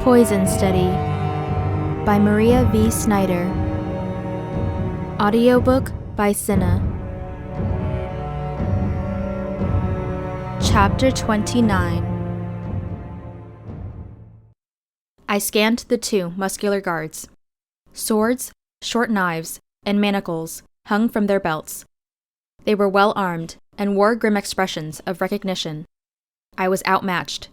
Poison Study by Maria V. Snyder. Audiobook by Cinna. Chapter 29. I scanned the two muscular guards. Swords, short knives, and manacles hung from their belts. They were well armed and wore grim expressions of recognition. I was outmatched.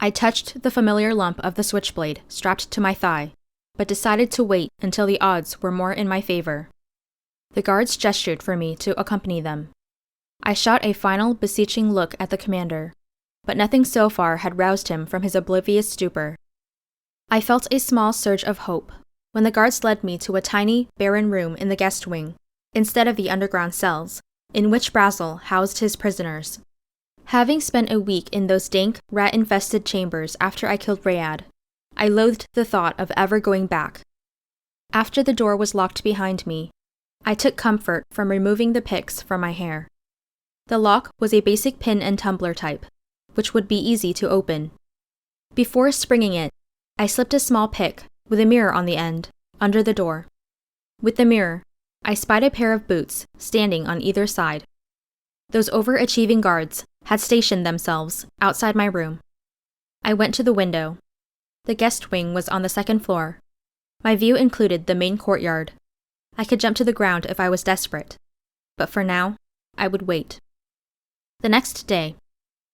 I touched the familiar lump of the switchblade strapped to my thigh, but decided to wait until the odds were more in my favor. The guards gestured for me to accompany them. I shot a final beseeching look at the commander, but nothing so far had roused him from his oblivious stupor. I felt a small surge of hope when the guards led me to a tiny, barren room in the guest wing, instead of the underground cells, in which Brazel housed his prisoners. Having spent a week in those dank, rat-infested chambers after I killed Rayad, I loathed the thought of ever going back. After the door was locked behind me, I took comfort from removing the picks from my hair. The lock was a basic pin and tumbler type, which would be easy to open. Before springing it, I slipped a small pick, with a mirror on the end, under the door. With the mirror, I spied a pair of boots standing on either side. Those overachieving guards had stationed themselves outside my room. I went to the window. The guest wing was on the second floor. My view included the main courtyard. I could jump to the ground if I was desperate, but for now, I would wait. The next day,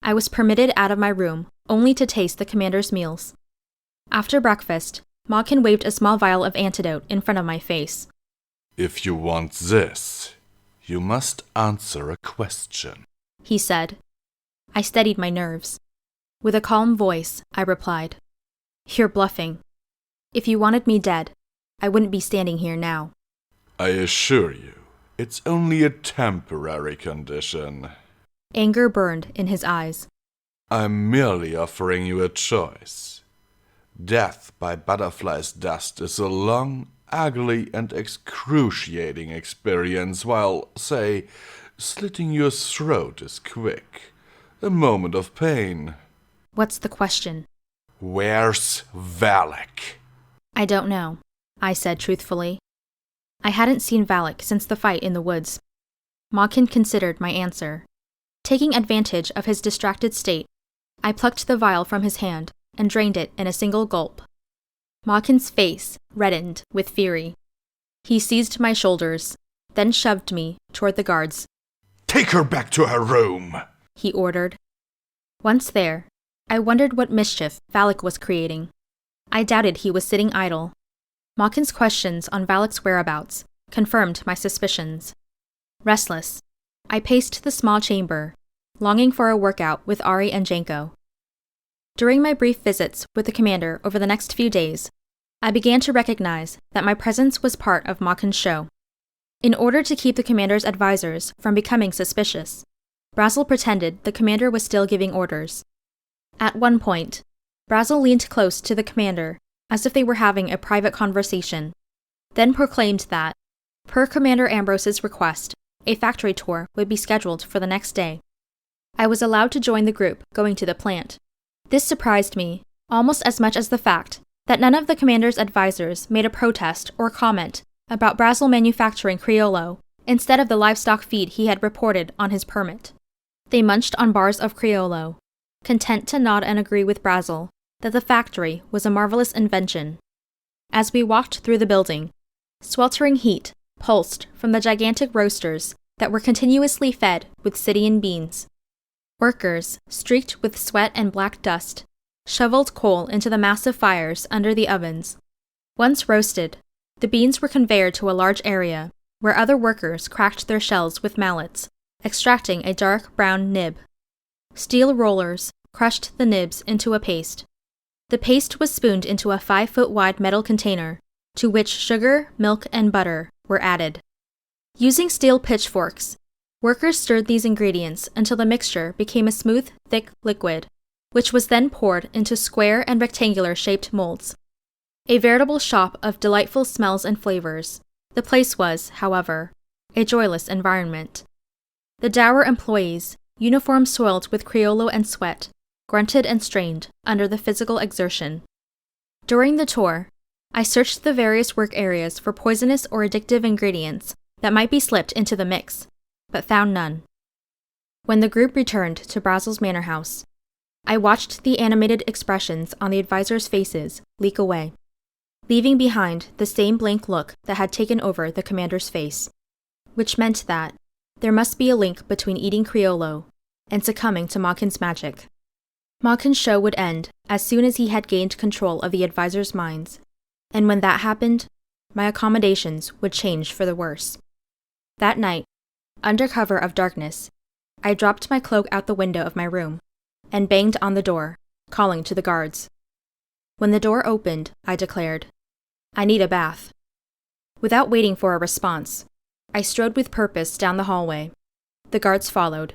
I was permitted out of my room only to taste the commander's meals. After breakfast, Malkin waved a small vial of antidote in front of my face. "If you want this, you must answer a question," he said. I steadied my nerves. With a calm voice, I replied, "You're bluffing. If you wanted me dead, I wouldn't be standing here now." "I assure you, it's only a temporary condition." Anger burned in his eyes. "I'm merely offering you a choice. Death by butterfly's dust is a long, ugly, and excruciating experience, while, say, slitting your throat is quick. A moment of pain." What's the question? "Where's Valek?" I don't know, I said truthfully. I hadn't seen Valek since the fight in the woods. Malkin considered my answer. Taking advantage of his distracted state, I plucked the vial from his hand and drained it in a single gulp. Malkin's face reddened with fury. He seized my shoulders, then shoved me toward the guards. "Take her back to her room," he ordered. Once there, I wondered what mischief Valek was creating. I doubted he was sitting idle. Malkin's questions on Valek's whereabouts confirmed my suspicions. Restless, I paced the small chamber, longing for a workout with Ari and Janko. During my brief visits with the commander over the next few days, I began to recognize that my presence was part of Malkin's show. In order to keep the commander's advisors from becoming suspicious, Brazel pretended the commander was still giving orders. At one point, Brazel leaned close to the commander as if they were having a private conversation, then proclaimed that, per Commander Ambrose's request, a factory tour would be scheduled for the next day. I was allowed to join the group going to the plant. This surprised me, almost as much as the fact that none of the commander's advisors made a protest or comment about Brazel manufacturing Criollo instead of the livestock feed he had reported on his permit. They munched on bars of Criollo, content to nod and agree with Brazel that the factory was a marvelous invention. As we walked through the building, sweltering heat pulsed from the gigantic roasters that were continuously fed with Sidian beans. Workers, streaked with sweat and black dust, shoveled coal into the massive fires under the ovens. Once roasted, the beans were conveyed to a large area where other workers cracked their shells with mallets, extracting a dark brown nib. Steel rollers crushed the nibs into a paste. The paste was spooned into a 5-foot-wide metal container, to which sugar, milk, and butter were added. Using steel pitchforks, workers stirred these ingredients until the mixture became a smooth, thick liquid, which was then poured into square and rectangular-shaped molds. A veritable shop of delightful smells and flavors, the place was, however, a joyless environment. The dour employees, uniforms soiled with Criollo and sweat, grunted and strained under the physical exertion. During the tour, I searched the various work areas for poisonous or addictive ingredients that might be slipped into the mix, but found none. When the group returned to Brazel's manor house, I watched the animated expressions on the advisors' faces leak away, leaving behind the same blank look that had taken over the commander's face, which meant that there must be a link between eating Criollo and succumbing to Mawkin's magic. Mawkin's show would end as soon as he had gained control of the advisors' minds, and when that happened, my accommodations would change for the worse. That night, under cover of darkness, I dropped my cloak out the window of my room and banged on the door, calling to the guards. When the door opened, I declared, "I need a bath." Without waiting for a response, I strode with purpose down the hallway. The guards followed.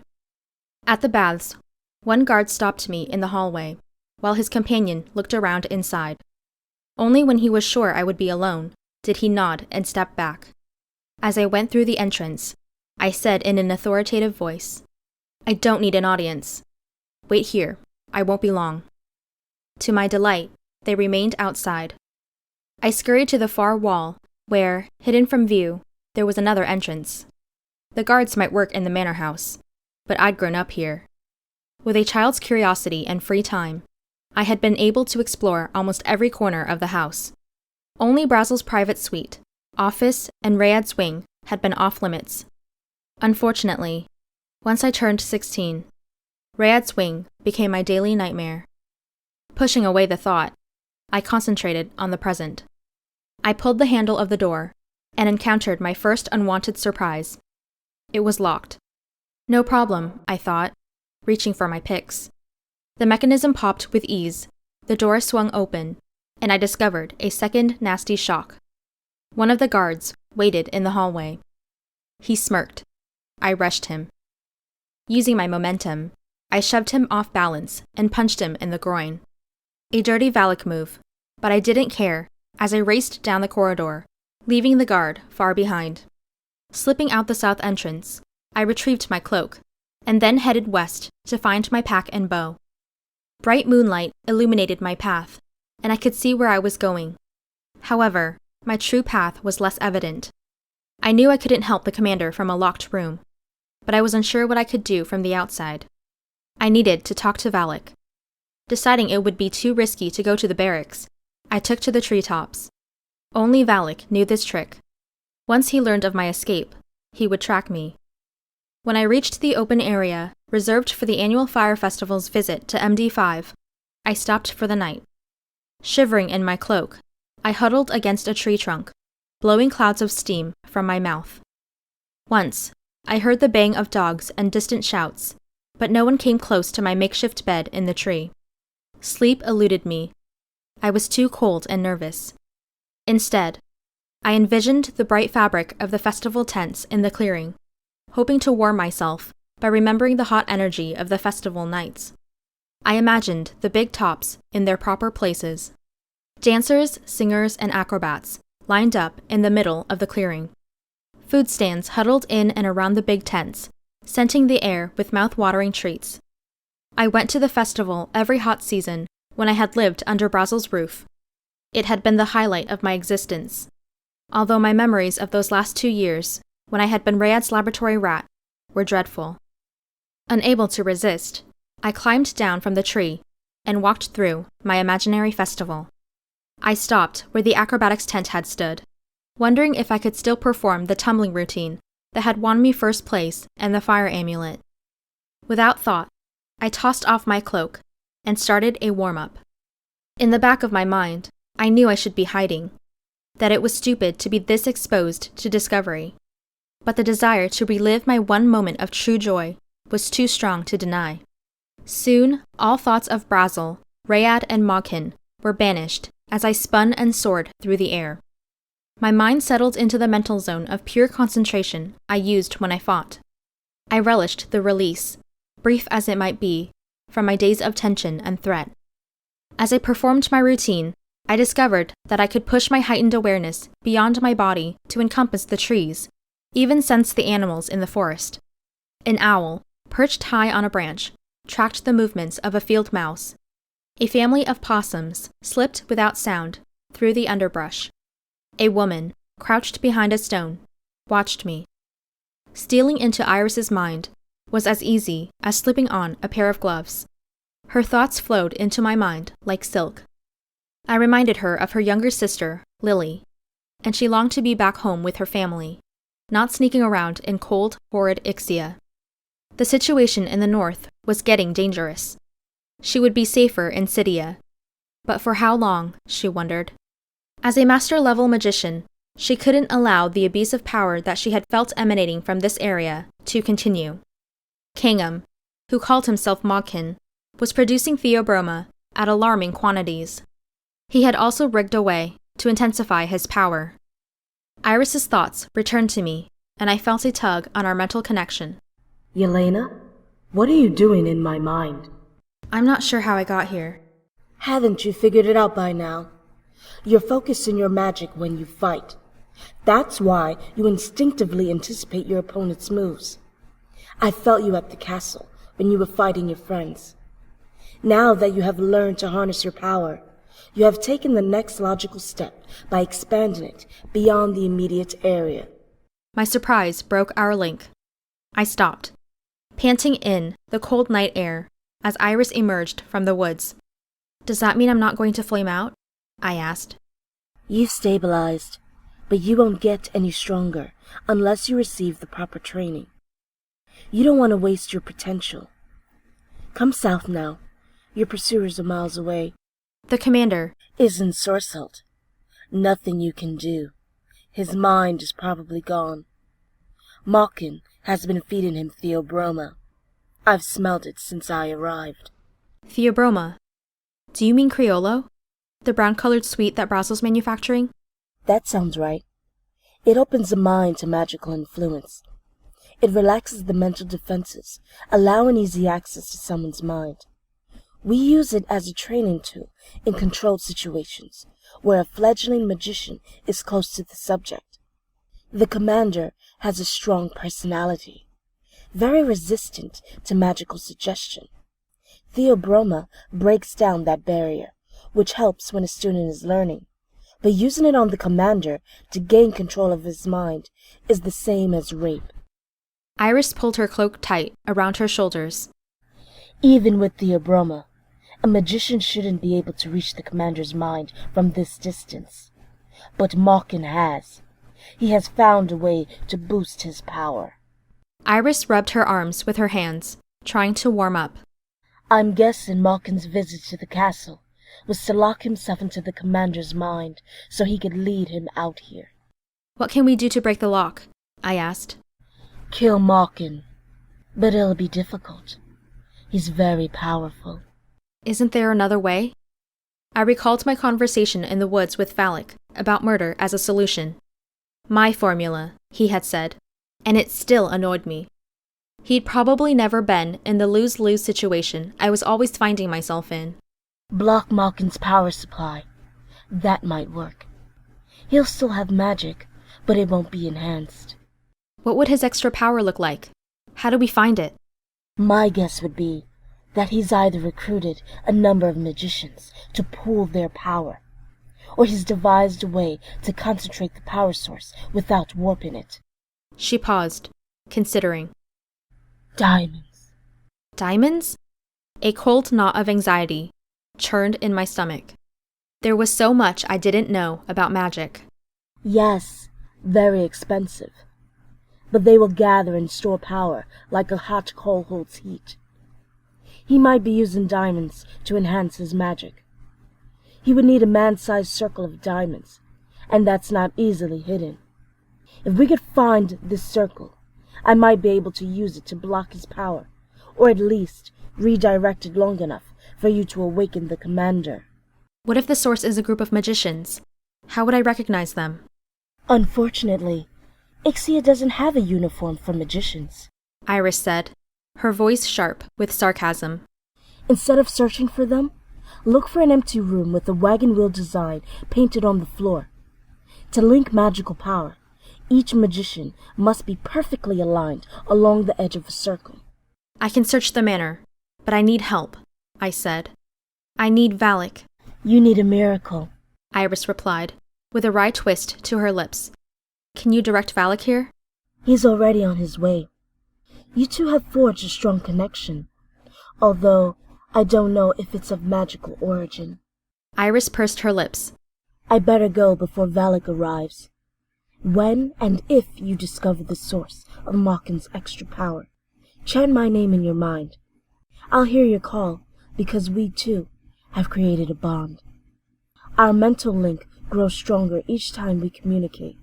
At the baths, one guard stopped me in the hallway, while his companion looked around inside. Only when he was sure I would be alone did he nod and step back. As I went through the entrance, I said in an authoritative voice, "I don't need an audience. Wait here, I won't be long." To my delight, they remained outside. I scurried to the far wall, where, hidden from view, there was another entrance. The guards might work in the manor house, but I'd grown up here. With a child's curiosity and free time, I had been able to explore almost every corner of the house. Only Brazel's private suite, office, and Rayad's wing had been off-limits. Unfortunately, once I turned 16, Rayad's wing became my daily nightmare. Pushing away the thought, I concentrated on the present. I pulled the handle of the door and encountered my first unwanted surprise. It was locked. No problem, I thought, reaching for my picks. The mechanism popped with ease, the door swung open, and I discovered a second nasty shock. One of the guards waited in the hallway. He smirked. I rushed him. Using my momentum, I shoved him off balance and punched him in the groin. A dirty Valek move, but I didn't care as I raced down the corridor, leaving the guard far behind. Slipping out the south entrance, I retrieved my cloak, and then headed west to find my pack and bow. Bright moonlight illuminated my path, and I could see where I was going. However, my true path was less evident. I knew I couldn't help the commander from a locked room, but I was unsure what I could do from the outside. I needed to talk to Valek. Deciding it would be too risky to go to the barracks, I took to the treetops. Only Valek knew this trick. Once he learned of my escape, he would track me. When I reached the open area reserved for the annual Fire Festival's visit to MD5, I stopped for the night. Shivering in my cloak, I huddled against a tree trunk, blowing clouds of steam from my mouth. Once, I heard the baying of dogs and distant shouts, but no one came close to my makeshift bed in the tree. Sleep eluded me. I was too cold and nervous. Instead, I envisioned the bright fabric of the festival tents in the clearing, hoping to warm myself by remembering the hot energy of the festival nights. I imagined the big tops in their proper places. Dancers, singers, and acrobats lined up in the middle of the clearing. Food stands huddled in and around the big tents, scenting the air with mouth-watering treats. I went to the festival every hot season when I had lived under Brazel's roof. It had been the highlight of my existence, although my memories of those last 2 years, when I had been Rayad's laboratory rat, were dreadful. Unable to resist, I climbed down from the tree and walked through my imaginary festival. I stopped where the acrobatics tent had stood, wondering if I could still perform the tumbling routine that had won me first place and the fire amulet. Without thought, I tossed off my cloak and started a warm-up. In the back of my mind, I knew I should be hiding, that it was stupid to be this exposed to discovery. But the desire to relive my one moment of true joy was too strong to deny. Soon, all thoughts of Brazel, Rayad, and Mawkin were banished as I spun and soared through the air. My mind settled into the mental zone of pure concentration I used when I fought. I relished the release, brief as it might be, from my days of tension and threat. As I performed my routine, I discovered that I could push my heightened awareness beyond my body to encompass the trees, even sense the animals in the forest. An owl, perched high on a branch, tracked the movements of a field mouse. A family of possums slipped without sound through the underbrush. A woman, crouched behind a stone, watched me. Stealing into Irys's mind was as easy as slipping on a pair of gloves. Her thoughts flowed into my mind like silk. I reminded her of her younger sister, Lily, and she longed to be back home with her family, not sneaking around in cold, horrid Ixia. The situation in the north was getting dangerous. She would be safer in Cydia. But for how long, she wondered. As a master-level magician, she couldn't allow the abyss of power that she had felt emanating from this area to continue. Kangum, who called himself Mogkin, was producing theobroma at alarming quantities. He had also rigged a way to intensify his power. Irys's thoughts returned to me, and I felt a tug on our mental connection. Yelena, what are you doing in my mind? I'm not sure how I got here. Haven't you figured it out by now? You're focusing your magic when you fight. That's why you instinctively anticipate your opponent's moves. I felt you at the castle when you were fighting your friends. Now that you have learned to harness your power, you have taken the next logical step by expanding it beyond the immediate area. My surprise broke our link. I stopped, panting in the cold night air as Irys emerged from the woods. Does that mean I'm not going to flame out? I asked. You've stabilized, but you won't get any stronger unless you receive the proper training. You don't want to waste your potential. Come south now. Your pursuers are miles away. The commander is ensorcelled. Nothing you can do. His mind is probably gone. Mogkin has been feeding him theobroma. I've smelled it since I arrived. Theobroma? Do you mean Criollo? The brown-colored sweet that Brazil's manufacturing? That sounds right. It opens the mind to magical influence. It relaxes the mental defenses, allowing easy access to someone's mind. We use it as a training tool in controlled situations, where a fledgling magician is close to the subject. The commander has a strong personality, very resistant to magical suggestion. Theobroma breaks down that barrier, which helps when a student is learning, but using it on the commander to gain control of his mind is the same as rape. Irys pulled her cloak tight around her shoulders. Even with theobroma, a magician shouldn't be able to reach the commander's mind from this distance. But Mogkin has. He has found a way to boost his power. Irys rubbed her arms with her hands, trying to warm up. I'm guessing Mogkin's visit to the castle was to lock himself into the commander's mind so he could lead him out here. What can we do to break the lock? I asked. Kill Mogkin. But it'll be difficult. He's very powerful. Isn't there another way? I recalled my conversation in the woods with Valek about murder as a solution. My formula, he had said, and it still annoyed me. He'd probably never been in the lose-lose situation I was always finding myself in. Block Mogkin's power supply. That might work. He'll still have magic, but it won't be enhanced. What would his extra power look like? How do we find it? My guess would be that he's either recruited a number of magicians to pool their power, or he's devised a way to concentrate the power source without warping it. She paused, considering. Diamonds. Diamonds? A cold knot of anxiety churned in my stomach. There was so much I didn't know about magic. Yes, very expensive. But they will gather and store power like a hot coal holds heat. He might be using diamonds to enhance his magic. He would need a man-sized circle of diamonds, and that's not easily hidden. If we could find this circle, I might be able to use it to block his power, or at least redirect it long enough for you to awaken the commander. What if the source is a group of magicians? How would I recognize them? Unfortunately, Ixia doesn't have a uniform for magicians, Irys said, her voice sharp with sarcasm. Instead of searching for them, look for an empty room with a wagon wheel design painted on the floor. To link magical power, each magician must be perfectly aligned along the edge of a circle. I can search the manor, but I need help, I said. I need Valek. You need a miracle, Irys replied, with a wry twist to her lips. Can you direct Valek here? He's already on his way. You two have forged a strong connection, although I don't know if it's of magical origin. Irys pursed her lips. I better go before Valek arrives. When and if you discover the source of Malkin's extra power, chant my name in your mind. I'll hear your call, because we, too, have created a bond. Our mental link grows stronger each time we communicate.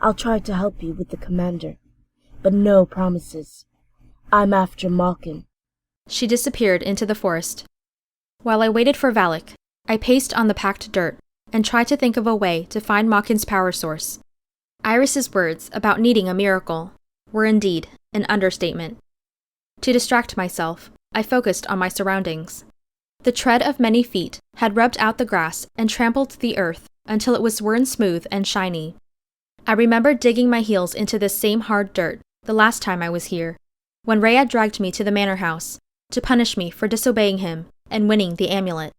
I'll try to help you with the commander, but no promises. I'm after Malkin. She disappeared into the forest. While I waited for Valek, I paced on the packed dirt and tried to think of a way to find Malkin's power source. Irys's words about needing a miracle were indeed an understatement. To distract myself, I focused on my surroundings. The tread of many feet had rubbed out the grass and trampled the earth until it was worn smooth and shiny. I remembered digging my heels into this same hard dirt the last time I was here, when Rhea dragged me to the manor house to punish me for disobeying him and winning the amulet.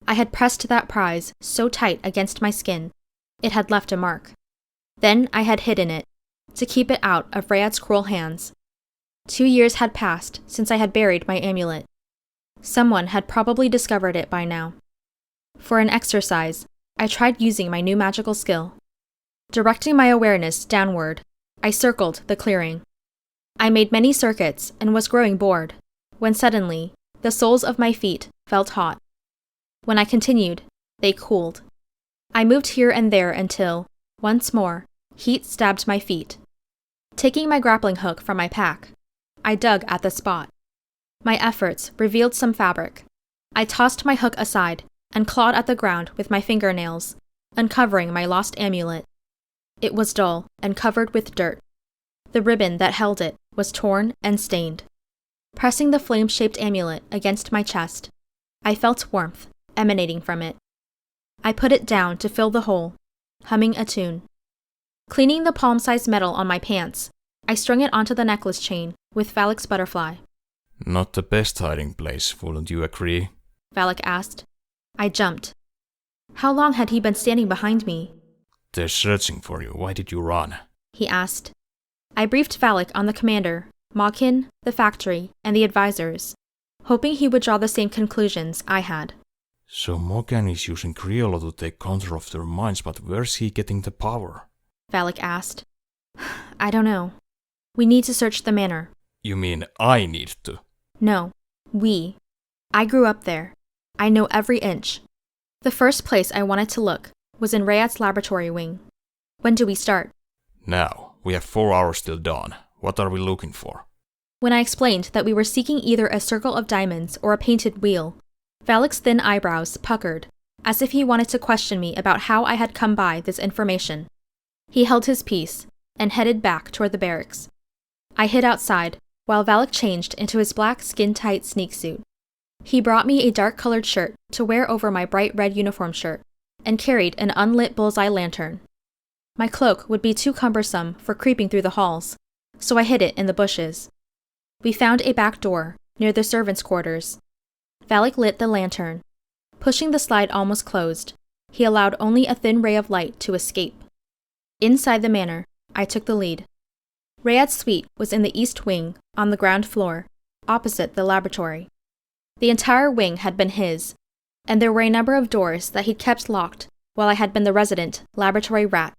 I had pressed that prize so tight against my skin, it had left a mark. Then I had hidden it, to keep it out of Rhea's cruel hands. 2 years had passed since I had buried my amulet. Someone had probably discovered it by now. For an exercise, I tried using my new magical skill. Directing my awareness downward, I circled the clearing. I made many circuits and was growing bored, when suddenly, the soles of my feet felt hot. When I continued, they cooled. I moved here and there until, once more, heat stabbed my feet. Taking my grappling hook from my pack, I dug at the spot. My efforts revealed some fabric. I tossed my hook aside and clawed at the ground with my fingernails, uncovering my lost amulet. It was dull and covered with dirt. The ribbon that held it was torn and stained. Pressing the flame-shaped amulet against my chest, I felt warmth emanating from it. I put it down to fill the hole, humming a tune. Cleaning the palm-sized metal on my pants, I strung it onto the necklace chain with Valek's butterfly. Not the best hiding place, wouldn't you agree? Valek asked. I jumped. How long had he been standing behind me? They're searching for you. Why did you run? He asked. I briefed Valek on the commander, Malkin, the factory, and the advisors, hoping he would draw the same conclusions I had. So Malkin is using Criollo to take control of their minds, but where's he getting the power? Valek asked. I don't know. We need to search the manor. You mean I need to? No, we. I grew up there. I know every inch. The first place I wanted to look was in Rayat's laboratory wing. When do we start? Now. We have 4 hours till dawn. What are we looking for? When I explained that we were seeking either a circle of diamonds or a painted wheel, Valek's thin eyebrows puckered, as if he wanted to question me about how I had come by this information. He held his peace and headed back toward the barracks. I hid outside, while Valek changed into his black skin-tight sneak suit. He brought me a dark-colored shirt to wear over my bright red uniform shirt, and carried an unlit bullseye lantern. My cloak would be too cumbersome for creeping through the halls, so I hid it in the bushes. We found a back door, near the servants' quarters. Valek lit the lantern. Pushing the slide almost closed, he allowed only a thin ray of light to escape. Inside the manor, I took the lead. Rayad's suite was in the east wing, on the ground floor, opposite the laboratory. The entire wing had been his, and there were a number of doors that he'd kept locked while I had been the resident laboratory rat.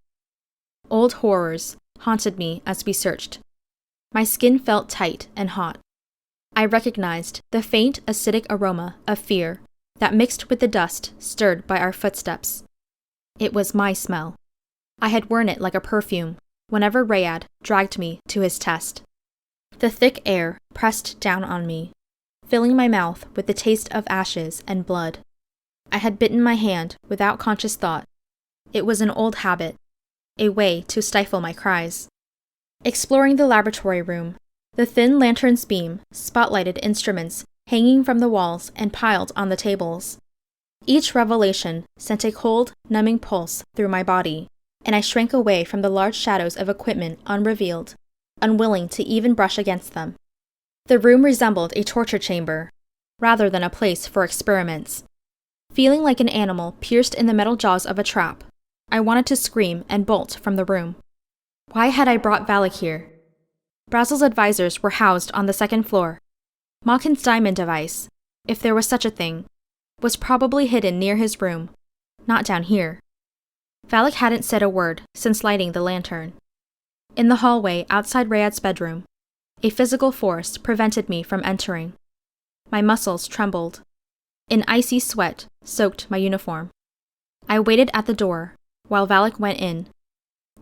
Old horrors haunted me as we searched. My skin felt tight and hot. I recognized the faint acidic aroma of fear that mixed with the dust stirred by our footsteps. It was my smell. I had worn it like a perfume whenever Rayad dragged me to his test. The thick air pressed down on me, filling my mouth with the taste of ashes and blood. I had bitten my hand without conscious thought. It was an old habit, a way to stifle my cries. Exploring the laboratory room, the thin lantern's beam spotlighted instruments hanging from the walls and piled on the tables. Each revelation sent a cold, numbing pulse through my body, and I shrank away from the large shadows of equipment unrevealed, unwilling to even brush against them. The room resembled a torture chamber. rather than a place for experiments. Feeling like an animal pierced in the metal jaws of a trap, I wanted to scream and bolt from the room. Why had I brought Valek here? Brazel's advisors were housed on the second floor. Malkin's diamond device, if there was such a thing, was probably hidden near his room, not down here. Valek hadn't said a word since lighting the lantern. In the hallway outside Rayad's bedroom, a physical force prevented me from entering. My muscles trembled. An icy sweat soaked my uniform. I waited at the door while Valek went in.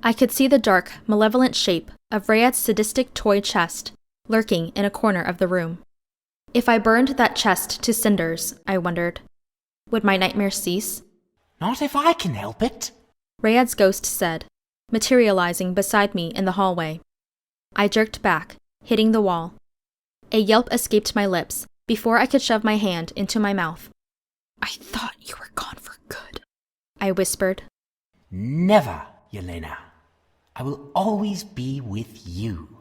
I could see the dark, malevolent shape of Rayad's sadistic toy chest lurking in a corner of the room. If I burned that chest to cinders, I wondered, would my nightmares cease? Not if I can help it, Rayad's ghost said, materializing beside me in the hallway. I jerked back, hitting the wall. A yelp escaped my lips before I could shove my hand into my mouth. I thought you were gone for good, I whispered. Never, Yelena. I will always be with you.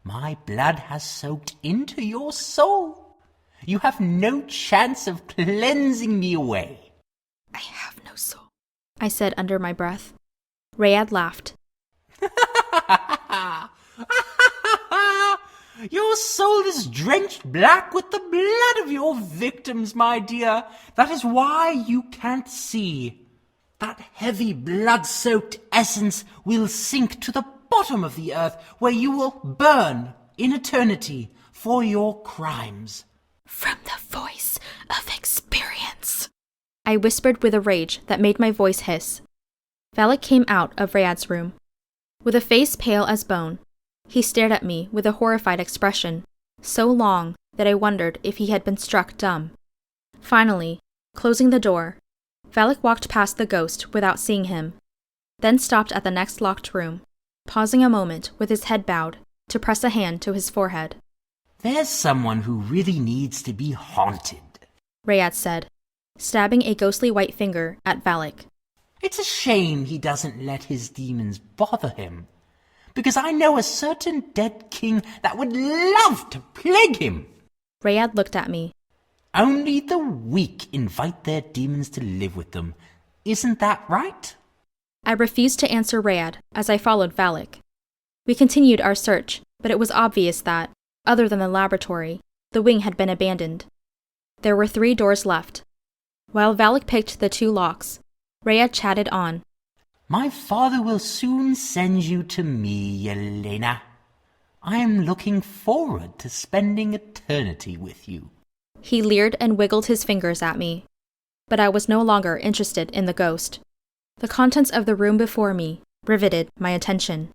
My blood has soaked into your soul. You have no chance of cleansing me away. I have no soul, I said under my breath. Rayad laughed. Your soul is drenched black with the blood of your victims, my dear. That is why you can't see. That heavy blood-soaked essence will sink to the bottom of the earth, where you will burn in eternity for your crimes. From the voice of experience, I whispered with a rage that made my voice hiss. Valek came out of Rayad's room. With a face pale as bone, he stared at me with a horrified expression, so long that I wondered if he had been struck dumb. Finally, closing the door, Valek walked past the ghost without seeing him, then stopped at the next locked room, pausing a moment with his head bowed to press a hand to his forehead. There's someone who really needs to be haunted, Rayad said, stabbing a ghostly white finger at Valek. It's a shame he doesn't let his demons bother him, because I know a certain dead king that would love to plague him. Rayad looked at me. Only the weak invite their demons to live with them. Isn't that right? I refused to answer Rayad as I followed Valek. We continued our search, but it was obvious that, other than the laboratory, the wing had been abandoned. There were 3 doors left. While Valek picked the 2 locks, Rayad chatted on. My father will soon send you to me, Yelena. I am looking forward to spending eternity with you. He leered and wiggled his fingers at me. But I was no longer interested in the ghost. The contents of the room before me riveted my attention.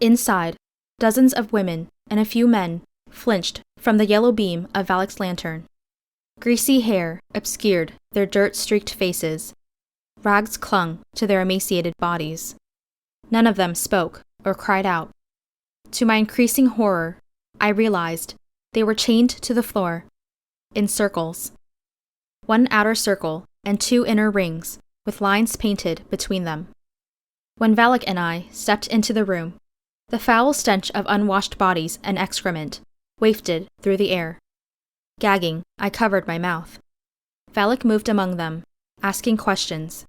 Inside, dozens of women and a few men flinched from the yellow beam of Valek's lantern. Greasy hair obscured their dirt-streaked faces. Rags clung to their emaciated bodies. None of them spoke or cried out. To my increasing horror, I realized they were chained to the floor, in circles. 1 outer circle and 2 inner rings, with lines painted between them. When Valek and I stepped into the room, the foul stench of unwashed bodies and excrement wafted through the air. Gagging, I covered my mouth. Valek moved among them, asking questions.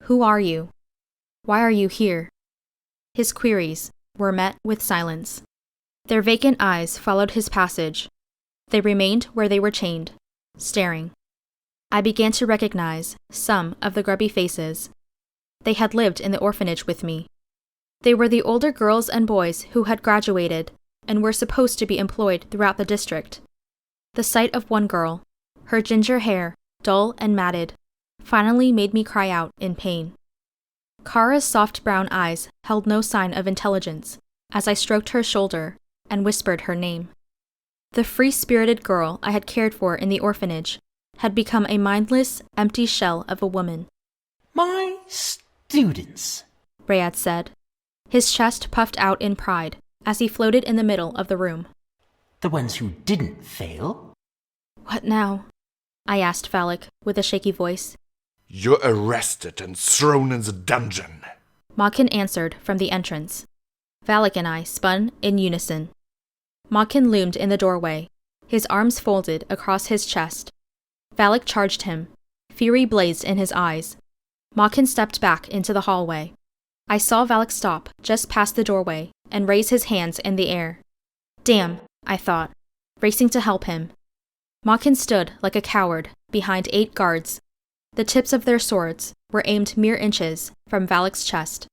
Who are you? Why are you here? His queries were met with silence. Their vacant eyes followed his passage. They remained where they were chained, staring. I began to recognize some of the grubby faces. They had lived in the orphanage with me. They were the older girls and boys who had graduated and were supposed to be employed throughout the district. The sight of one girl, her ginger hair dull and matted, finally made me cry out in pain. Kara's soft brown eyes held no sign of intelligence as I stroked her shoulder and whispered her name. The free-spirited girl I had cared for in the orphanage had become a mindless, empty shell of a woman. My students, Rayad said. His chest puffed out in pride as he floated in the middle of the room. The ones who didn't fail. What now? I asked Valek with a shaky voice. You're arrested and thrown in the dungeon, Malkin answered from the entrance. Valek and I spun in unison. Malkin loomed in the doorway, his arms folded across his chest. Valek charged him. Fury blazed in his eyes. Malkin stepped back into the hallway. I saw Valek stop just past the doorway and raise his hands in the air. Damn, I thought, racing to help him. Malkin stood like a coward behind 8 guards. The tips of their swords were aimed mere inches from Valek's chest.